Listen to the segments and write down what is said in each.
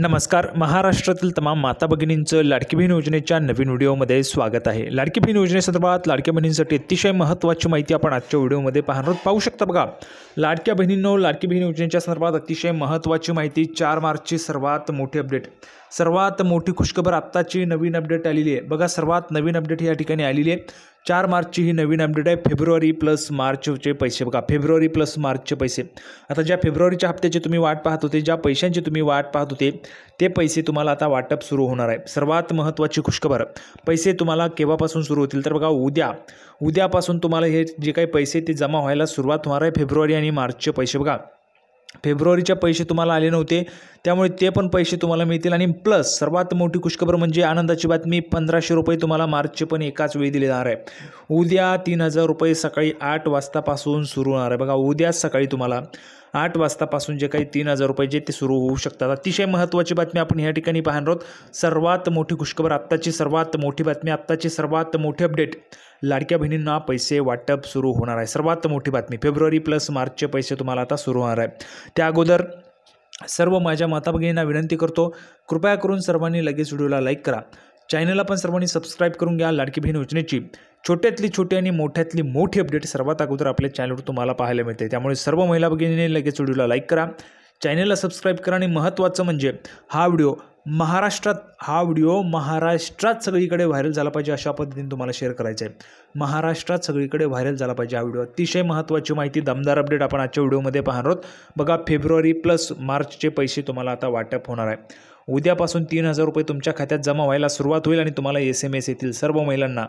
नमस्कार. महाराष्ट्रातील तमाम माता भगिनींचं लाडकी बहीण योजनेच्या नवीन व्हिडिओमध्ये स्वागत आहे. लाडकी बहीण योजनेसंदर्भात लाडक्या बहिणींसाठी अतिशय महत्त्वाची माहिती आपण आजच्या व्हिडिओमध्ये पाहू शकता. बघा, लाडक्या बहिणींनो, लाडकी बहीण योजनेच्या संदर्भात अतिशय महत्त्वाची माहिती. 4 मार्चची सर्वात मोठी अपडेट, सर्वात मोठी खुशखबर, आत्ताची नवीन अपडेट आलेली आहे. बघा, सर्वात नवीन अपडेट या ठिकाणी आलेली आहे. 4 मार्चची ही नवीन अपडेट आहे. फेब्रुवारी प्लस मार्चचे पैसे. बघा, फेब्रुवारी प्लस मार्चचे पैसे. आता ज्या फेब्रुवारीच्या हप्त्याची तुम्ही वाट पाहत होते, ज्या पैशांची तुम्ही वाट पाहत होते, ते पैसे तुम्हाला आता वाटप सुरू होणार आहे. सर्वात महत्त्वाची खुशखबर, पैसे तुम्हाला केव्हापासून सुरू होतील तर बघा, उद्यापासून तुम्हाला हे जे काही पैसे ते जमा व्हायला सुरुवात होणार आहे. फेब्रुवारी आणि मार्चचे पैसे. बघा, फेब्रुवारीचे पैसे तुम्हाला आले नव्हते, त्यामुळे ते पण पैसे तुम्हाला मिळतील. आणि प्लस सर्वात मोठी खुशखबर म्हणजे आनंदाची बातमी, 1500 रुपये तुम्हाला मार्चचे पण एकाच वेळी दिले जाणार आहे. उद्या 3000 रुपये सकाळी 8 वाजतापासून सुरू होणार आहे. बघा, उद्या सकाळी तुम्हाला 8 वाजतापासून जे काही 3000 रुपये जे ते सुरू होऊ शकतात. अतिशय महत्त्वाची बातमी आपण या ठिकाणी पाहणार आहोत. सर्वात मोठी खुशखबर, आत्ताची सर्वात मोठी बातमी, आत्ताची सर्वात मोठी अपडेट. लाडक्या बहिणींना पैसे वाटप सुरू होणार आहे. सर्वात मोठी बातमी, फेब्रुवारी प्लस मार्चचे पैसे तुम्हाला आता सुरू होणार आहे. त्या अगोदर सर्व माझ्या माता भगिनींना विनंती करतो, कृपया करून सर्वांनी लगेच व्हिडिओला लाईक करा. चॅनलला पण सर्वांनी सबस्क्राईब करून घ्या. लाडकी बहीण योजनेची छोट्यातली छोटी आणि मोठ्यातली मोठी अपडेट सर्वात अगोदर आपल्या चॅनलवर तुम्हाला पाहायला मिळते. त्यामुळे सर्व महिला भगिनींनी लगेच व्हिडिओला लाईक करा, चॅनलला सबस्क्राईब करा. आणि महत्त्वाचं म्हणजे हा व्हिडिओ महाराष्ट्रात सगळीकडे व्हायरल झाला पाहिजे, अशा पद्धतीने तुम्हाला शेअर करायचं आहे. महाराष्ट्रात सगळीकडे व्हायरल झाला पाहिजे हा व्हिडिओ. अतिशय महत्त्वाची माहिती, दमदार अपडेट आपण आजच्या व्हिडिओमध्ये पाहणार आहोत. बघा, फेब्रुवारी प्लस मार्चचे पैसे तुम्हाला आता वाटप होणार आहे. उद्यापासून 3000 रुपये तुमच्या खात्यात जमा व्हायला सुरुवात होईल आणि तुम्हाला SMS येतील. सर्व महिलांना,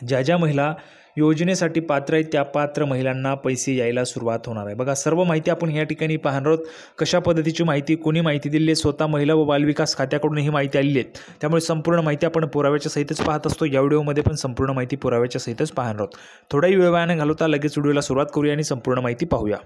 ज्या महिला योजनेसाठी पात्र आहेत त्या पात्र महिलांना पैसे यायला सुरुवात होणार आहे. बघा, सर्व माहिती आपण या ठिकाणी पाहणार आहोत. कशा पद्धतीची माहिती, कोणी माहिती दिली आहे, स्वतः महिला व बालविकास खात्याकडून ही माहिती आलेली आहे. त्यामुळे संपूर्ण माहिती आपण पुराव्याच्या सहितच पाहत असतो. या व्हिडिओमध्ये पण संपूर्ण माहिती पुराव्याच्या सहितच पाहणार आहोत. थोडाही वेळ वाया न घालवता लगेच व्हिडिओला सुरुवात करूया आणि संपूर्ण माहिती पाहूया.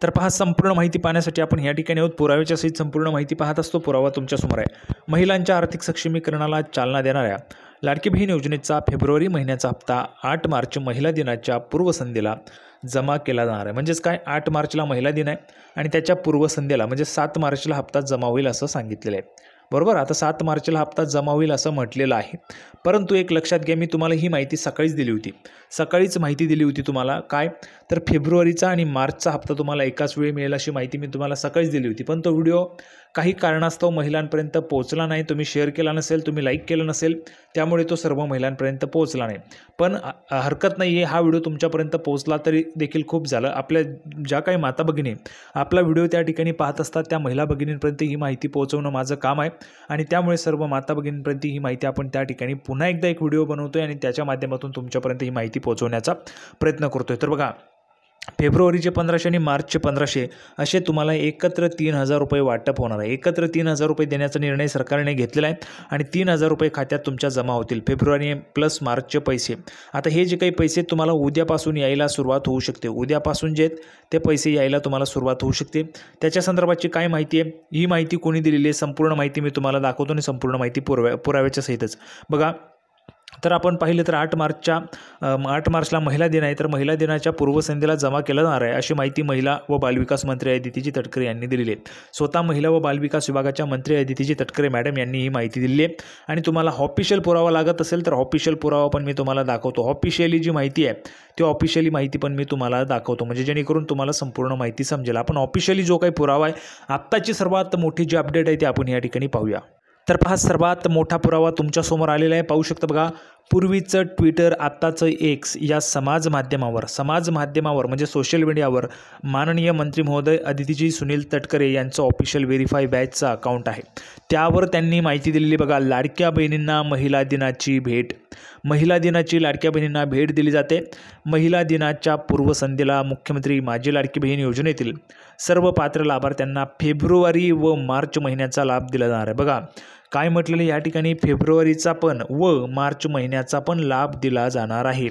तर पहा, संपूर्ण माहिती पाहण्यासाठी आपण या ठिकाणी आहोत. पुराव्याच्या सहित संपूर्ण माहिती पाहत असतो. पुरावा तुमच्यासमोर आहे. महिलांच्या आर्थिक सक्षमीकरणाला चालना देणाऱ्या लाडकी बहीण योजनेचा फेब्रुवारी महिन्याचा हप्ता 8 मार्च महिला दिनाच्या पूर्वसंध्येला जमा केला जाणार आहे. म्हणजेच काय, 8 मार्चला महिला दिन आहे आणि त्याच्या पूर्वसंध्येला म्हणजे 7 मार्चला हप्ता जमा होईल असं सांगितलेलं आहे. बरोबर, आता 7 मार्चला हप्ता जमा होईल असं म्हटलेलं आहे. परंतु एक लक्षात घ्या, मी तुम्हाला ही माहिती सकाळीच दिली होती. सकाळीच माहिती दिली होती तुम्हाला. काय तर फेब्रुवारीचा आणि मार्चचा हप्ता तुम्हाला एकाच वेळी मिळेल अशी माहिती मी तुम्हाला सकाळीच दिली होती. पण तो व्हिडिओ काही कारणास्तव महिलांपर्यंत पोहोचला नाही. तुम्ही शेअर केला नसेल, तुम्ही लाईक केलं नसेल, त्यामुळे तो सर्व महिलांपर्यंत पोहोचला नाही. पण हरकत नाही आहे, हा व्हिडिओ तुमच्यापर्यंत पोहोचला तरी देखील खूप झालं. आपल्या ज्या काही माता भगिनी आपला व्हिडिओ त्या ठिकाणी पाहत असतात त्या महिला भगिनींपर्यंत ही माहिती पोहोचवणं माझं काम आहे. आणि त्यामुळे सर्व माता भगिनींपर्यंत ही माहिती आपण त्या ठिकाणी पुन्हा एकदा एक व्हिडिओ बनवतोय आणि त्याच्या माध्यमातून तुमच्यापर्यंत ही माहिती पोहोचवण्याचा प्रयत्न करतोय. तर बघा, फेब्रुवारीचे 1500 आणि मार्चचे 1500 असे तुम्हाला एकत्र 3000 रुपये वाटप होणार आहे. एकत्र 3000 रुपये देण्याचा निर्णय सरकारने घेतलेला आहे आणि 3000 रुपये खात्यात तुमच्या जमा होतील. फेब्रुवारी प्लस मार्चचे पैसे. आता हे जे काही पैसे तुम्हाला उद्यापासून यायला सुरुवात होऊ शकते, उद्यापासून जे ते पैसे यायला तुम्हाला सुरुवात होऊ शकते. त्याच्या संदर्भाची काय माहिती आहे, ही माहिती कोणी दिलेली आहे, संपूर्ण माहिती मी तुम्हाला दाखवतो आणि संपूर्ण माहिती पुराव्याच्या सहितच. बघा, तर आपण पाहिलं तर 8 मार्चला महिला दिन आहे. तर महिला दिनाच्या पूर्वसंध्येला जमा केला जाणार आहे अशी माहिती महिला व बालविकास मंत्री अदितीजी तटकरे यांनी दिलेली आहे. स्वतः महिला व बालविकास विभागाच्या मंत्री अदितीजी तटकरे मॅडम यांनी ही माहिती दिली आहे. आणि तुम्हाला ऑफिशियल पुरावा लागत असेल तर ऑफिशियल पुरावा पण मी तुम्हाला दाखवतो. ऑफिशियली जी माहिती आहे ती ऑफिशियली माहिती पण मी तुम्हाला दाखवतो, म्हणजे जेणेकरून तुम्हाला संपूर्ण माहिती समजेल. आपण ऑफिशियली जो काही पुरावा आहे, आत्ताची सर्वात मोठी जी अपडेट आहे ती आपण या ठिकाणी पाहूया. तर पहा, सर्वात मोठा पुरावा तुमच्यासमोर आलेला आहे. पाहू शकता. बघा, पूर्वीचं ट्विटर, आत्ताचं X या समाज माध्यमावर म्हणजे सोशल मीडियावर माननीय मंत्री महोदय अदितीजी सुनील तटकरे यांचं ऑफिशियल व्हेरीफाय बॅचचं अकाउंट आहे. त्यावर त्यांनी माहिती दिलेली. बघा, लाडक्या बहिणींना महिला दिनाची भेट. महिला दिनाची लाडक्या बहिणींना भेट दिली जाते. महिला दिनाच्या पूर्वसंध्येला मुख्यमंत्री माझी लाडकी बहीण योजनेतील सर्व पात्र लाभार्थ्यांना फेब्रुवारी व मार्च महिन्याचा लाभ दिला जाणार आहे. बघा, काय म्हटलेलं या ठिकाणी, फेब्रुवारीचा पण व मार्च महिन्याचा पण लाभ दिला जाणार आहे.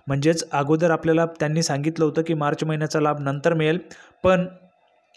म्हणजेच अगोदर आपल्याला त्यांनी सांगितलं होतं की मार्च महिन्याचा लाभ नंतर मिळेल, पण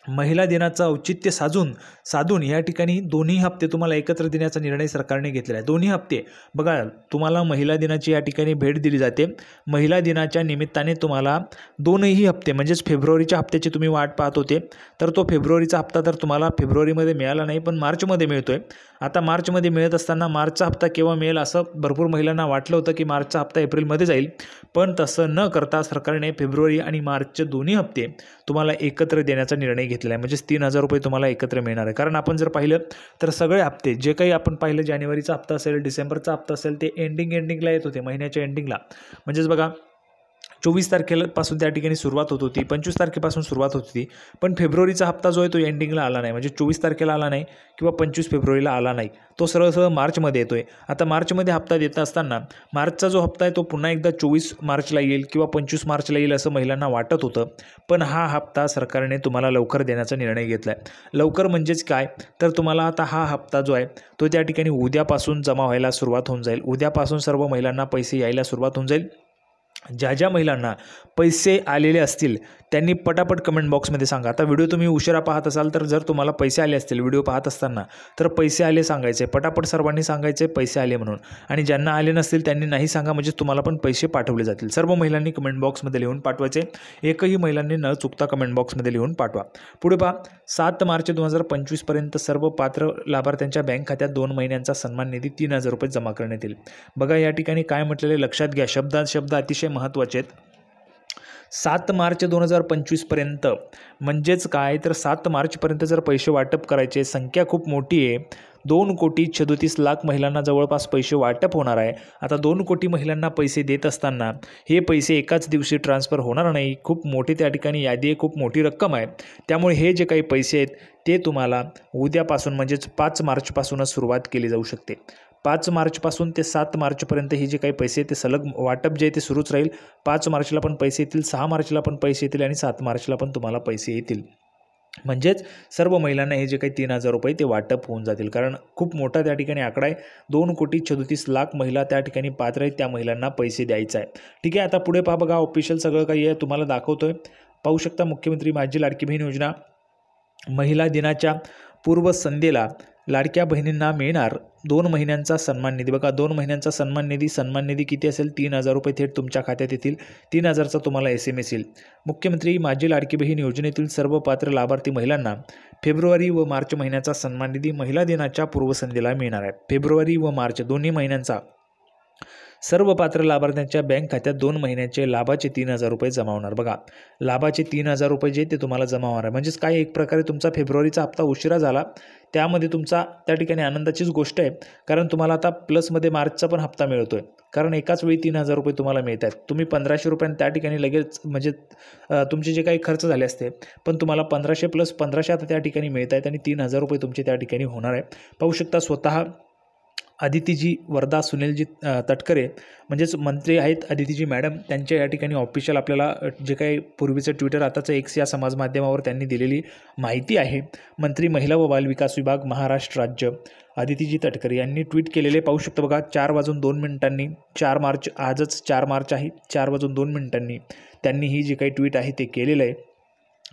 महिला दिनाचं औचित्य साधून या ठिकाणी दोन्ही हप्ते तुम्हाला एकत्र देण्याचा निर्णय सरकारने घेतलेला आहे। दोन्ही हप्ते बघा, तुम्हाला महिला दिनाची या ठिकाणी भेट दिली जाते। महिला दिनाच्या निमित्ताने तुम्हाला दोनही हप्ते म्हणजेच फेब्रुवारीच्या हप्त्याची तुम्ही वाट पाहत होते, तर तो फेब्रुवारीचा हप्ता तर तुम्हाला फेब्रुवारीमध्ये मिळाला नाही, पण मार्चमध्ये मिळतोय। आता मार्चमध्ये मिळत असताना मार्चचा हप्ता केव्हा मिळेल असं भरपूर महिलांना वाटलं होतं की मार्चचा हप्ता एप्रिलमध्ये जाईल, पण तसं न करता सरकारने फेब्रुवारी आणि मार्चचे दोन्ही हप्ते तुम्हाला एकत्र देण्याचा निर्णय घेतलेला आहे। म्हणजेच 3000 रुपये तुम्हाला एकत्र मिळणार आहे। कारण आपण जर पाहिलं तर सगळे हप्ते जे काही आपण पाहिलं, जानेवारीचा हप्ता असेल, डिसेंबरचा हप्ता असेल, ते एंडिंगला येत होते, महिन्याच्या एंडिंगला। म्हणजेच बघा 24 तारखेपासून त्या ठिकाणी सुरुवात होत होती, 25 तारखेपासून सुरुवात होत होती, पण फेब्रुवारीचा हप्ता जो आहे तो एंडिंगला आला नाही, म्हणजे 24 तारखेला आला नाही किंवा 25 फेब्रुवारीला आला नाही, तो सरळ मार्चमध्ये येतोय। आता मार्चमध्ये हप्ता देत असताना मार्चचा जो हप्ता आहे तो पुन्हा एकदा 24 मार्चला येईल किंवा 25 मार्चला येईल असं महिलांना वाटत होतं, पण हा हप्ता सरकारने तुम्हाला लवकर देण्याचा निर्णय घेतला आहे। लवकर म्हणजेच काय, तर तुम्हाला आता हा हप्ता जो आहे तो त्या ठिकाणी उद्यापासून जमा व्हायला सुरुवात होऊन जाईल। उद्यापासून सर्व महिलांना पैसे यायला सुरुवात होऊन जाईल। ज्या महिलांना पैसे आलेले असतील त्यांनी पटापट कमेंट बॉक्समध्ये सांगा। आता व्हिडिओ तुम्ही उशिरा पाहत असाल तर जर तुम्हाला पैसे आले असतील व्हिडिओ पाहत असताना, तर पैसे आले सांगायचे, पटापट सर्वांनी सांगायचे पैसे आले म्हणून। आणि ज्यांना आले नसतील त्यांनी नाही सांगा, म्हणजे तुम्हाला पण पैसे पाठवले जातील। सर्व महिलांनी कमेंट बॉक्समध्ये लिहून पाठवायचे, एकही महिलांनी न चुकता कमेंट बॉक्समध्ये लिहून पाठवा। पुढे पहा, 7 मार्च 2025 पर्यंत सर्व पात्र लाभार्थ्यांच्या बँक खात्यात 2 महिन्यांचा सन्मान निधी 3000 रुपये जमा करण्यात येईल। बघा या ठिकाणी काय म्हटलेले लक्षात घ्या, शब्द अतिशय महत्त्वाचे आहेत। 7 मार्च 2025 पर्यंत म्हणजेच काय, तर 7 मार्चपर्यंत जर पैसे वाटप करायचे, संख्या खूप मोठी आहे, 2,37,00,000 महिलांना जवळपास पैसे वाटप होणार आहे। आता 2 कोटी महिलांना पैसे देत असताना हे पैसे एकाच दिवशी ट्रान्सफर होणार नाही, खूप मोठी त्या ठिकाणी यादी आहे, खूप मोठी रक्कम आहे। त्यामुळे हे जे काही पैसे आहेत ते तुम्हाला उद्यापासून म्हणजेच 5 मार्चपासूनच सुरुवात केली जाऊ शकते। 5 मार्चपासून ते 7 मार्चपर्यंत हे जे काही पैसे आहेत ते सलग वाटप जे आहे ते सुरूच राहील। 5 मार्चला पण पैसे येतील, 6 मार्चला पण पैसे येतील आणि 7 मार्चला पण तुम्हाला पैसे येतील। म्हणजेच सर्व महिलांना हे जे काही 3000 रुपये ते वाटप होऊन जातील, कारण खूप मोठा त्या ठिकाणी आकडा आहे। 2,37,00,000 महिला त्या ठिकाणी पात्र आहेत, त्या महिलांना पैसे द्यायचे आहे। ठीक आहे, आता पुढे पहा, बघा ऑफिशियल सगळं काही आहे तुम्हाला दाखवतोय, पाहू शकता। मुख्यमंत्री माझी लाडकी बहीण योजना, महिला दिनाच्या पूर्वसंध्येला लाडक्या बहिणींना मिळणार 2 महिन्यांचा सन्मान निधी। बघा 2 महिन्यांचा सन्मान निधी किती असेल, 3000 रुपये थेट तुमच्या खात्यात येतील। 3000चा तुम्हाला SMS येईल। मुख्यमंत्री माझी लाडकी बहीण योजनेतील सर्व पात्र लाभार्थी महिलांना फेब्रुवारी व मार्च महिन्याचा सन्मान निधी महिला दिनाच्या पूर्वसंध्येला मिळणार आहे। फेब्रुवारी व मार्च दोन्ही महिन्यांचा सर्व पात्र लाभार्थ्यांच्या बँक खात्यात 2 महिन्याचे लाभाचे 3000 रुपये जमा होणार। बघा लाभाचे 3000 रुपये जे ते तुम्हाला जमा होणार आहे, म्हणजेच काय, एक प्रकारे तुमचा फेब्रुवारीचा हप्ता उशिरा झाला, त्यामध्ये तुमचा त्या ठिकाणी आनंदाचीच गोष्ट आहे, कारण तुम्हाला आता प्लसमध्ये मार्चचा पण हप्ता मिळतोय, कारण एकाच वेळी 3000 रुपये तुम्हाला मिळत आहेत। तुम्ही 1500 रुपयांनी त्या ठिकाणी लगेच म्हणजे तुमचे जे काही खर्च झाले असते, पण तुम्हाला 1500 + 1500 आता त्या ठिकाणी मिळत आहेत आणि 3000 रुपये तुमचे त्या ठिकाणी होणार आहे। पाहू शकता, स्वतः अदितीजी वर्धा सुनीलजी तटकरे म्हणजेच मंत्री आहेत अदितीजी मॅडम, त्यांच्या या ठिकाणी ऑफिशियल आपल्याला जे काही पूर्वीचं ट्विटर आताचं X या समाज माध्यमावर त्यांनी दिलेली माहिती आहे। मंत्री महिला व बालविकास विभाग महाराष्ट्र राज्य अदितीजी तटकरे यांनी ट्विट केलेले पाहू शकता। बघा 4:02 4 मार्च, आजच 4 मार्च आहे, 4:02 त्यांनी ही जी काही ट्विट आहे ते केलेलं आहे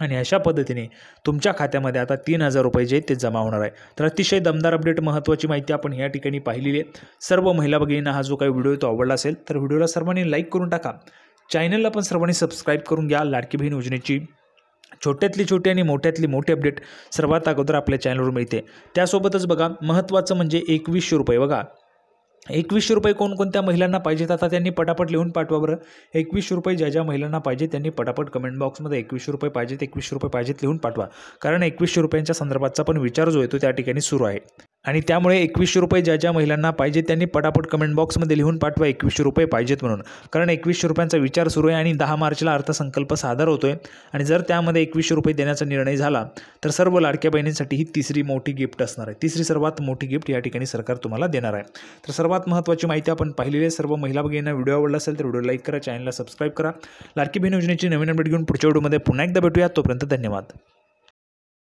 आणि अशा पद्धतीने तुमच्या खात्यामध्ये आता 3000 रुपये जे ते जमा होणार आहे। तर अतिशय दमदार अपडेट, महत्त्वाची माहिती आपण या ठिकाणी पाहिलेली आहे। सर्व महिला भगिनींना हा जो काही व्हिडिओ तो आवडला असेल तर व्हिडिओला सर्वांनी लाईक करून टाका, चॅनलला पण सर्वांनी सबस्क्राईब करून घ्या। लाडकी बहीण योजनेची छोट्यातली छोटी आणि मोठ्यातली मोठी अपडेट सर्वात अगोदर आपल्या चॅनलवर मिळते। त्यासोबतच बघा महत्त्वाचं म्हणजे 2100 रुपये, बघा 2100 रुपये कोणकोणत्या महिलांना पाहिजेत आता त्यांनी पटापट लिहून पाठवा बरं। 2100 रुपये ज्या महिलांना पाहिजे त्यांनी पटापट कमेंट बॉक्समध्ये 2100 रुपये पाहिजेत, 2100 रुपये पाहिजेत लिहून पाठवा, कारण 2100 रुपयांच्या संदर्भातचा पण विचार जो येतो त्या ठिकाणी सुरू आहे आणि त्यामुळे 2100 रुपये ज्या महिलांना पाहिजे त्यांनी पटापट कमेंट बॉक्समध्ये लिहून पाठवा 2100 रुपये पाहिजेत म्हणून, कारण 2100 रुपयांचा विचार सुरू आहे आणि 10 मार्चला अर्थसंकल्प सादर होतोय आणि जर त्यामध्ये 2100 रुपये देण्याचा निर्णय झाला तर सर्व लाडक्या बहिणींसाठी ही तिसरी मोठी गिफ्ट असणार आहे, तिसरी सर्वात मोठी गिफ्ट या ठिकाणी सरकार तुम्हाला देणार आहे। तर सर्वात महत्त्वाची माहिती आपण पाहिलेली आहे। सर्व महिला भगिनींना व्हिडिओ आवडला असेल तर व्हिडिओ लाईक करा, चॅनलला सबस्क्राईब करा। लाडकी बहीण योजनेची नवीन अपडेट घेऊन पुढच्या व्हिडिओमध्ये पुन्हा एकदा भेटूया, तोपर्यंत धन्यवाद।